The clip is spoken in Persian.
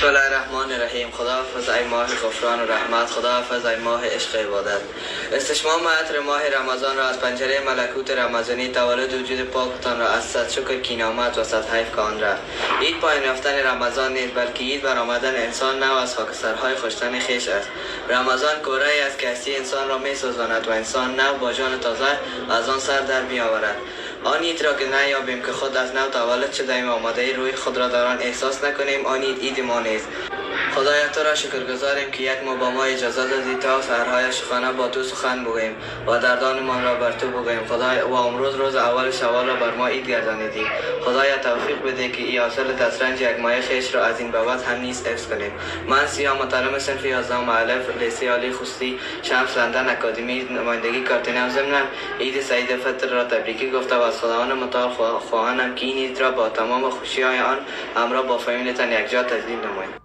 بسم الله الرحمن الرحیم. خداحافظ ای ماه غفران و رحمت، خداحافظ ای ماه عشق عبادت. استشمام عطر ماه رمضان را از پنجره ملکوت رمضانی تولد وجود پاکتان را از صد شکر کینامت و صد حیف که آن رفت. عید پایان رفتن رمضان نیست، بلکه عید بر آمدن انسان نو از خاکسترهای خشتن خویش است. رمضان کوره ای است که هستی انسان را می سوزاند و انسان نو با جان تازه از آن سر در می آورد. آن عید را که نیابیم که خود از نو تولد شده‌ایم و آماده روی خود را در آن احساس نکنیم، آن عید ما نیست. خدایا تو را شکرگزاریم که یک ماه با ما اجازه دادی تا سحرهای شفانه با تو سخن بگوییم و دردانمان را بر تو بگوییم. خدایا و امروز روز اول شوال را بر ما عید گردانیدی. خدایا توفیق بده که این حاصل دسترنج یک ماه خویش را از این بابت هم نیز حفظ کنیم. من سیاه مترم صنف 11 الف لیسه عالی خصوصی شمس لندن اکادمی نمایندگی کارتینم ضمن عید سعید فطر را تبریکی گفته و از خداوند متعال خواهانم که این عید را با تمام خوشی‌های آن همراه با فامیلتان یکجا تجلیل نمایید.